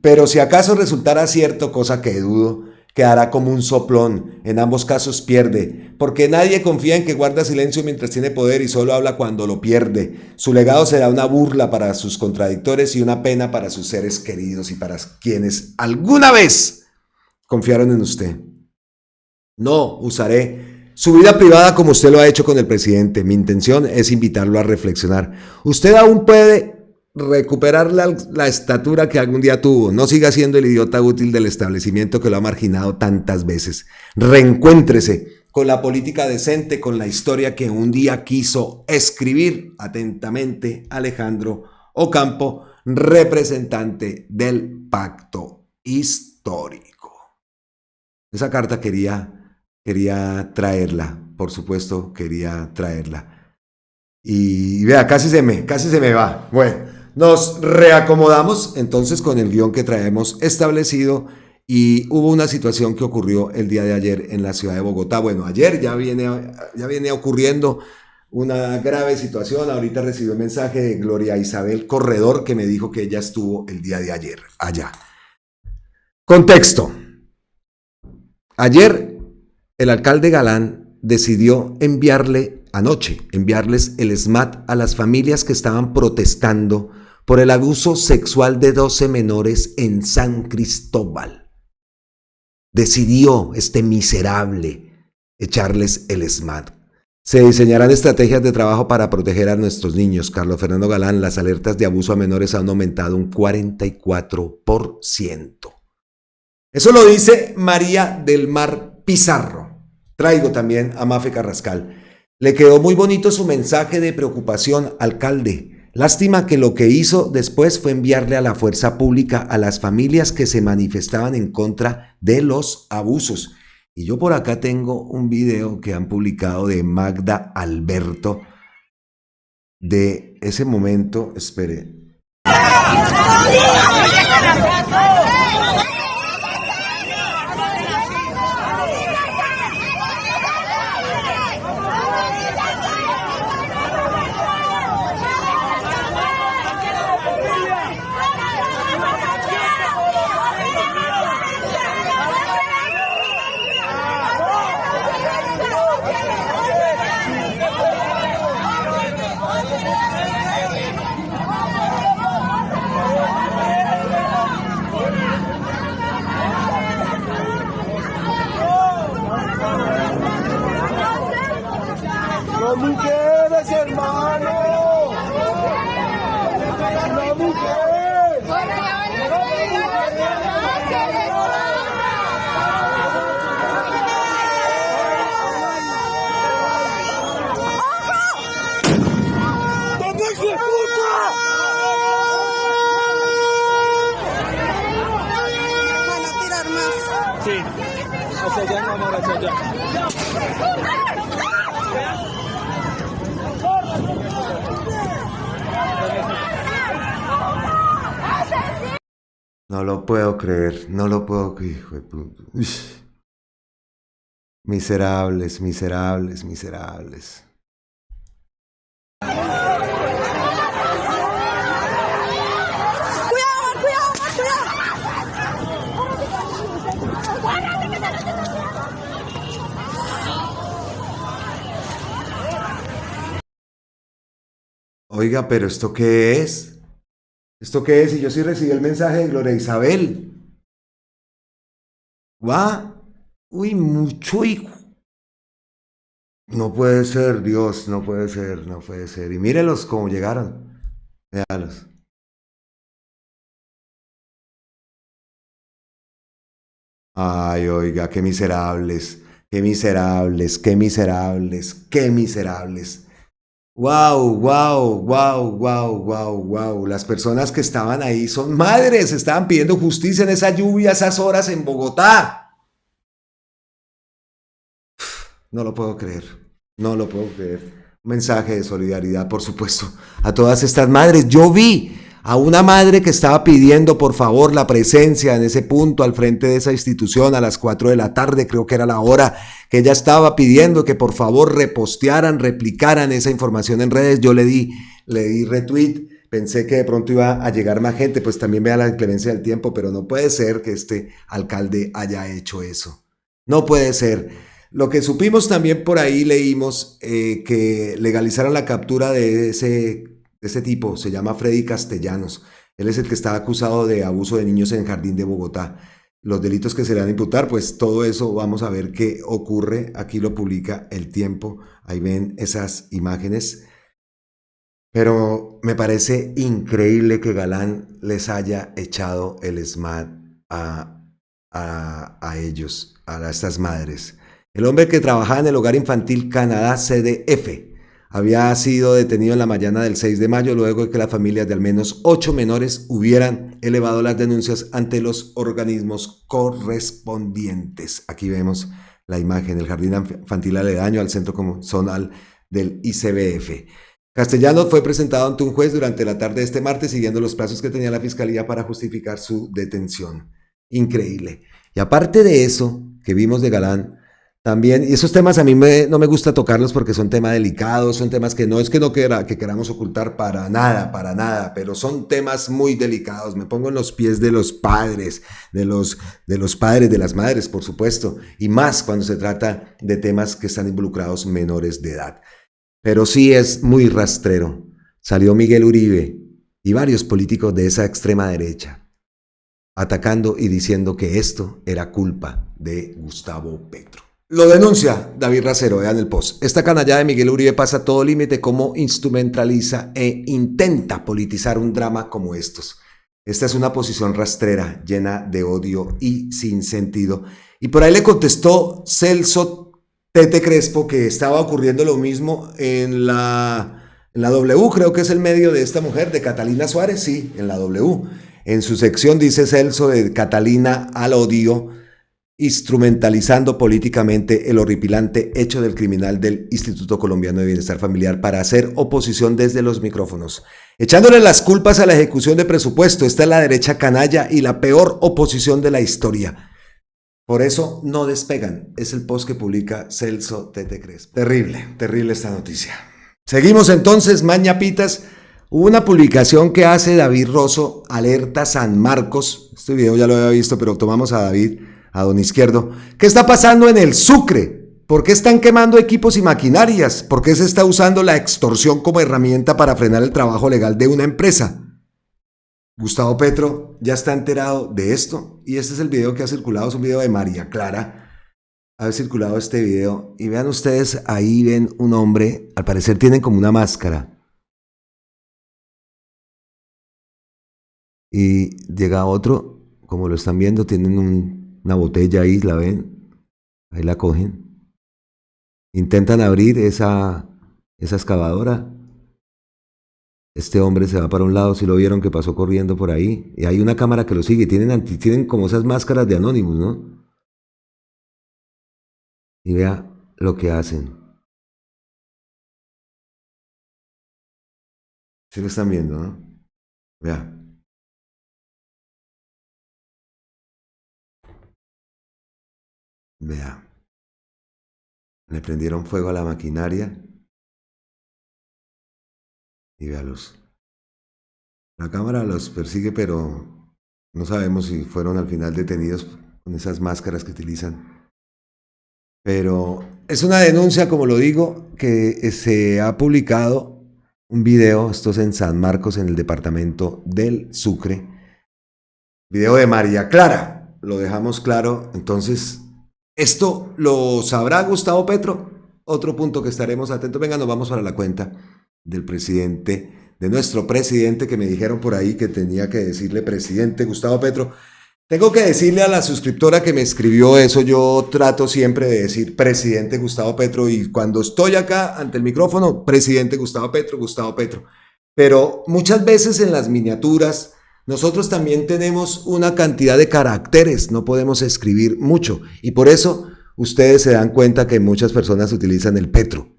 Pero si acaso resultara cierto, cosa que dudo, quedará como un soplón. En ambos casos pierde, porque nadie confía en que guarda silencio mientras tiene poder y solo habla cuando lo pierde. Su legado será una burla para sus contradictores y una pena para sus seres queridos y para quienes alguna vez confiaron en usted. No usaré su vida privada como usted lo ha hecho con el presidente. Mi intención es invitarlo a reflexionar. Usted aún puede recuperar la estatura que algún día tuvo. No siga siendo el idiota útil del establecimiento que lo ha marginado tantas veces. Reencuéntrese con la política decente, con la historia que un día quiso escribir. Atentamente, Alejandro Ocampo, representante del Pacto Histórico. Esa carta quería traerla, por supuesto, quería traerla. Y vea, casi se me va. Bueno, nos reacomodamos entonces con el guión que traemos establecido y hubo una situación que ocurrió el día de ayer en la ciudad de Bogotá. Bueno, ayer ya viene ocurriendo una grave situación. Ahorita recibí un mensaje de Gloria Isabel Corredor que me dijo que ella estuvo el día de ayer allá. Contexto. Ayer el alcalde Galán decidió enviarles el SMAT a las familias que estaban protestando por el abuso sexual de 12 menores en San Cristóbal. Decidió este miserable echarles el ESMAD. Se diseñarán estrategias de trabajo para proteger a nuestros niños. Carlos Fernando Galán, las alertas de abuso a menores han aumentado un 44%. Eso lo dice María del Mar Pizarro. Traigo también a Mafe Carrascal. Le quedó muy bonito su mensaje de preocupación, alcalde. Lástima que lo que hizo después fue enviarle a la fuerza pública a las familias que se manifestaban en contra de los abusos. Y yo por acá tengo un video que han publicado de Magda Alberto de ese momento. Espere. ¡No mujeres, hermano! ¡No mujeres! Van a tirar más. Sí, hacia allá, mi amor, hacia allá. No lo puedo creer, no lo puedo creer, hijo de puta. Miserables, miserables, miserables. Oiga, pero ¿esto qué es? ¿Esto qué es? Y yo sí recibí el mensaje de Gloria Isabel. ¿Va? Uy, mucho hijo. No puede ser, Dios, no puede ser, no puede ser. Y mírenlos cómo llegaron. Véalos. Ay, oiga, qué miserables, qué miserables, qué miserables, qué miserables. Wow, wow, wow, wow, wow, wow. Las personas que estaban ahí son madres, estaban pidiendo justicia en esa lluvia, esas horas en Bogotá. No lo puedo creer, no lo puedo creer. Un mensaje de solidaridad, por supuesto, a todas estas madres. Yo vi a una madre que estaba pidiendo, por favor, la presencia en ese punto al frente de esa institución a las 4 de la tarde, creo que era la hora que ella estaba pidiendo que por favor repostearan, replicaran esa información en redes. Yo le di retweet, pensé que de pronto iba a llegar más gente, pues también vea la inclemencia del tiempo, pero no puede ser que este alcalde haya hecho eso. No puede ser. Lo que supimos también por ahí, leímos que legalizaron la captura de ese tipo, se llama Freddy Castellanos. Él es el que está acusado de abuso de niños en Jardín de Bogotá. Los delitos que se le van a imputar, pues todo eso vamos a ver qué ocurre. Aquí lo publica El Tiempo, ahí ven esas imágenes. Pero me parece increíble que Galán les haya echado el ESMAD a ellos, a estas madres. El hombre que trabajaba en el Hogar Infantil Canadá CDF había sido detenido en la mañana del 6 de mayo luego de que las familias de al menos 8 menores hubieran elevado las denuncias ante los organismos correspondientes. Aquí vemos la imagen del Jardín Infantil aledaño al Centro Comunal del ICBF. Castellanos fue presentado ante un juez durante la tarde de este martes siguiendo los plazos que tenía la Fiscalía para justificar su detención. Increíble. Y aparte de eso que vimos de Galán, también, y esos temas a mí no me gusta tocarlos porque son temas delicados, son temas que no es que que queramos ocultar para nada, pero son temas muy delicados. Me pongo en los pies de los padres, de los padres, de las madres, por supuesto, y más cuando se trata de temas que están involucrados menores de edad. Pero sí es muy rastrero. Salió Miguel Uribe y varios políticos de esa extrema derecha atacando y diciendo que esto era culpa de Gustavo Petro. Lo denuncia David Racero, vean el post. Esta canallada de Miguel Uribe pasa todo límite cómo instrumentaliza e intenta politizar un drama como estos. Esta es una posición rastrera, llena de odio y sin sentido. Y por ahí le contestó Celso Tete Crespo que estaba ocurriendo lo mismo en la W, creo que es el medio de esta mujer, de Catalina Suárez, sí, en la W. En su sección dice Celso de Catalina al odio, instrumentalizando políticamente el horripilante hecho del criminal del Instituto Colombiano de Bienestar Familiar para hacer oposición desde los micrófonos, echándole las culpas a la ejecución de presupuesto. Esta es la derecha canalla y la peor oposición de la historia. Por eso no despegan. Es el post que publica Celso Tete Crespo. Terrible, terrible esta noticia. Seguimos entonces, Mañapitas. Hubo una publicación que hace David Rosso, Alerta San Marcos. Este video ya lo había visto, pero tomamos a David, a don Izquierdo. ¿Qué está pasando en el Sucre? ¿Por qué están quemando equipos y maquinarias? ¿Por qué se está usando la extorsión como herramienta para frenar el trabajo legal de una empresa? Gustavo Petro ya está enterado de esto y este es el video que ha circulado, es un video de María Clara. Ha circulado este video y vean ustedes, ahí ven un hombre, al parecer tienen como una máscara. Y llega otro, como lo están viendo, tienen una botella ahí, la ven, ahí la cogen. Intentan abrir esa excavadora. Este hombre se va para un lado, si lo vieron que pasó corriendo por ahí. Y hay una cámara que lo sigue, tienen como esas máscaras de Anonymous, ¿no? Y vea lo que hacen. ¿Sí lo están viendo, no? Vea. Vea. Le prendieron fuego a la maquinaria. Y véalos. La cámara los persigue, pero no sabemos si fueron al final detenidos con esas máscaras que utilizan. Pero es una denuncia, como lo digo, que se ha publicado un video, esto es en San Marcos, en el departamento del Sucre. Video de María Clara, lo dejamos claro. Entonces, ¿esto lo sabrá Gustavo Petro? Otro punto que estaremos atentos. Venga, nos vamos para la cuenta del presidente, de nuestro presidente, que me dijeron por ahí que tenía que decirle presidente Gustavo Petro. Tengo que decirle a la suscriptora que me escribió eso, yo trato siempre de decir presidente Gustavo Petro y cuando estoy acá ante el micrófono, presidente Gustavo Petro, Gustavo Petro. Pero muchas veces en las miniaturas nosotros también tenemos una cantidad de caracteres, no podemos escribir mucho y por eso ustedes se dan cuenta que muchas personas utilizan el Petro,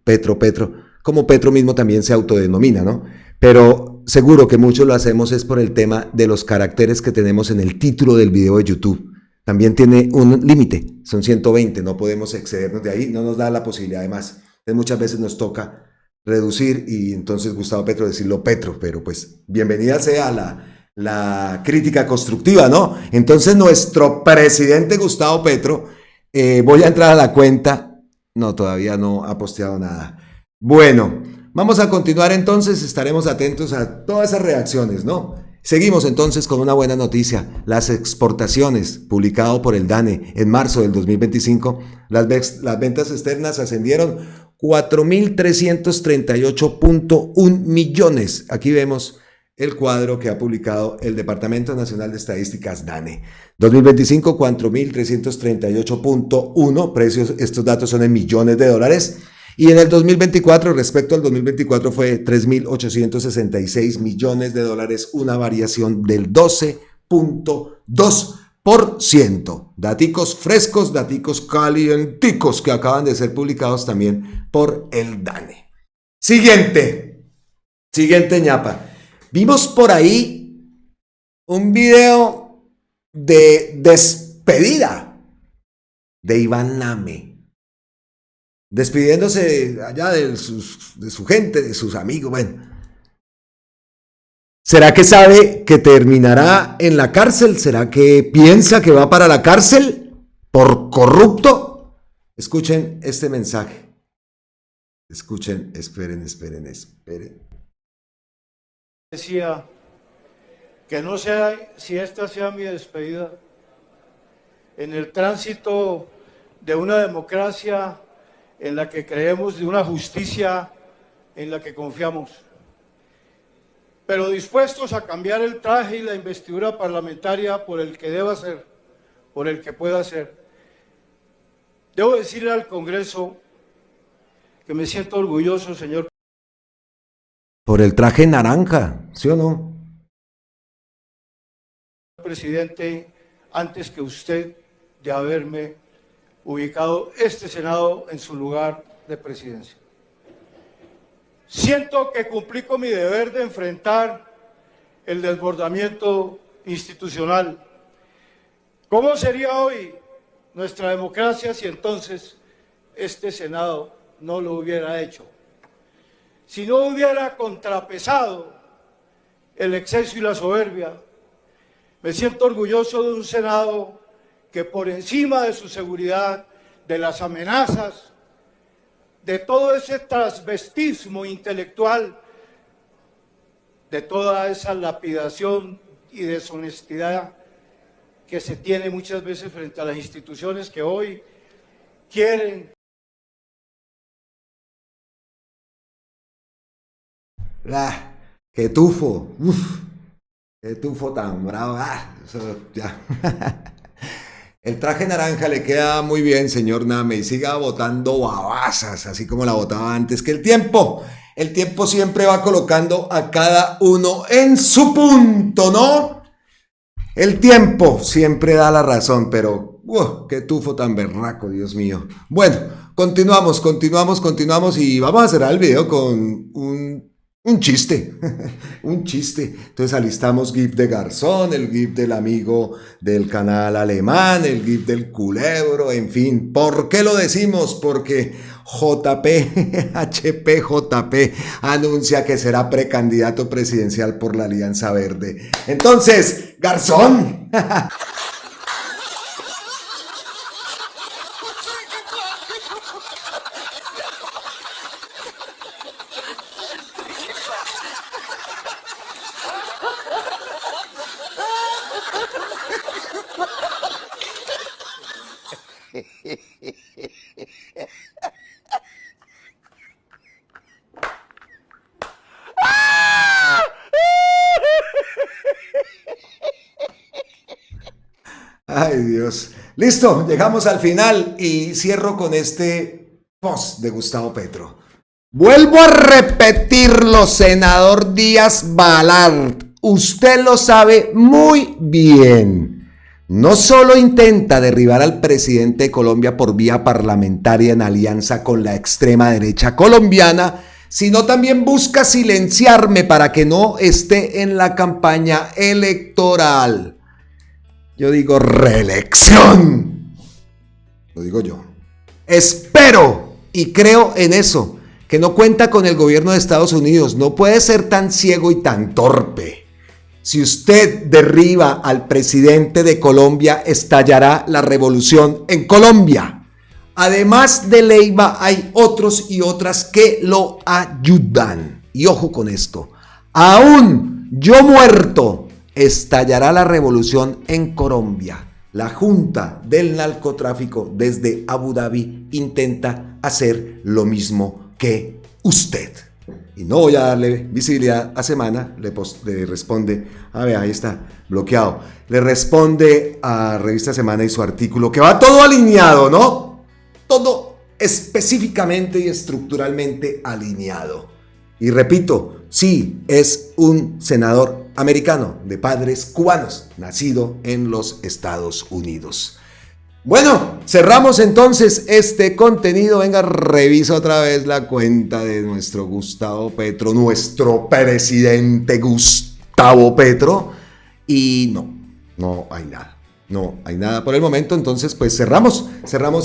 como Petro mismo también se autodenomina, ¿no? Pero seguro que muchos lo hacemos es por el tema de los caracteres que tenemos en el título del video de YouTube. También tiene un límite, son 120, no podemos excedernos de ahí, no nos da la posibilidad de más. Entonces muchas veces nos toca reducir y entonces Gustavo Petro decirlo Petro, pero pues bienvenida sea la crítica constructiva, ¿no? Entonces nuestro presidente Gustavo Petro, voy a entrar a la cuenta, no, todavía no ha posteado nada. Bueno, vamos a continuar entonces, estaremos atentos a todas esas reacciones, ¿no? Seguimos entonces con una buena noticia, las exportaciones, publicado por el DANE en marzo del 2025, las ventas externas ascendieron 4.338.1 millones. Aquí vemos el cuadro que ha publicado el Departamento Nacional de Estadísticas DANE. 2025, 4.338.1 precios, estos datos son en millones de dólares. Y en el 2024, respecto al 2024, fue 3.866 millones de dólares, una variación del 12.2%. Daticos frescos, daticos calienticos que acaban de ser publicados también por el DANE. Siguiente ñapa. Vimos por ahí un video de despedida de Iván Name. Despidiéndose allá de su gente, de sus amigos. Bueno, ¿será que sabe que terminará en la cárcel? ¿Será que piensa que va para la cárcel por corrupto? Escuchen este mensaje. Escuchen, esperen. Decía que no sé si esta sea mi despedida. En el tránsito de una democracia en la que creemos, de una justicia en la que confiamos, pero dispuestos a cambiar el traje y la investidura parlamentaria por el que deba ser, por el que pueda ser. Debo decirle al Congreso que me siento orgulloso, señor Por el traje naranja, ¿sí o no? presidente, antes que usted, de haberme ubicado este Senado en su lugar de presidencia. Siento que cumplí con mi deber de enfrentar el desbordamiento institucional. ¿Cómo sería hoy nuestra democracia si entonces este Senado no lo hubiera hecho? Si no hubiera contrapesado el exceso y la soberbia. Me siento orgulloso de un Senado que por encima de su seguridad, de las amenazas, de todo ese transvestismo intelectual, de toda esa lapidación y deshonestidad que se tiene muchas veces frente a las instituciones que hoy quieren. ¡Qué tufo! ¡Uf! ¡Qué tufo tan bravo! Eso ya. El traje naranja le queda muy bien, señor Name, y siga botando babasas, así como la botaba antes, que el tiempo siempre va colocando a cada uno en su punto, ¿no? El tiempo siempre da la razón, pero qué tufo tan berraco, Dios mío. Bueno, continuamos y vamos a cerrar el video con un chiste, un chiste. Entonces alistamos GIF de Garzón, el GIF del amigo del canal alemán, el GIF del culebro, en fin. ¿Por qué lo decimos? Porque HPJP anuncia que será precandidato presidencial por la Alianza Verde. Entonces, Garzón. Ay, Dios. Listo, llegamos al final y cierro con este post de Gustavo Petro. Vuelvo a repetirlo, senador Díaz Balart. Usted lo sabe muy bien. No solo intenta derribar al presidente de Colombia por vía parlamentaria en alianza con la extrema derecha colombiana, sino también busca silenciarme para que no esté en la campaña electoral. Yo digo reelección. Lo digo yo. Espero y creo en eso, que no cuenta con el gobierno de Estados Unidos. No puede ser tan ciego y tan torpe. Si usted derriba al presidente de Colombia, estallará la revolución en Colombia. Además de Leiva, hay otros y otras que lo ayudan. Y ojo con esto. Aún yo muerto, estallará la revolución en Colombia. La Junta del Narcotráfico desde Abu Dhabi intenta hacer lo mismo que usted. Y no voy a darle visibilidad a Semana, le responde, ahí está, bloqueado. Le responde a Revista Semana y su artículo, que va todo alineado, ¿no? Todo específicamente y estructuralmente alineado. Y repito, sí, es un senador americano de padres cubanos, nacido en los Estados Unidos. Bueno, cerramos entonces este contenido. Venga, revisa otra vez la cuenta de nuestro Gustavo Petro, nuestro presidente Gustavo Petro. Y no hay nada. No hay nada por el momento, entonces pues cerramos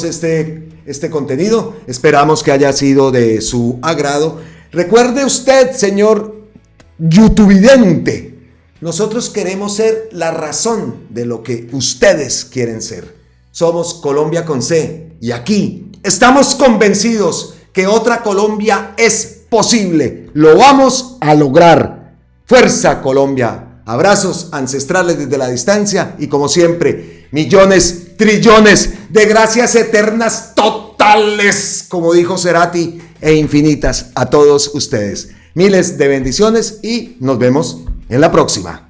este contenido. Esperamos que haya sido de su agrado. Recuerde usted, señor youtuvidente, nosotros queremos ser la razón de lo que ustedes quieren ser. Somos Colombia con C y aquí estamos convencidos que otra Colombia es posible. Lo vamos a lograr. ¡Fuerza, Colombia! Abrazos ancestrales desde la distancia y como siempre, millones trillones de gracias eternas totales, como dijo Cerati, e infinitas a todos ustedes. Miles de bendiciones y nos vemos en la próxima.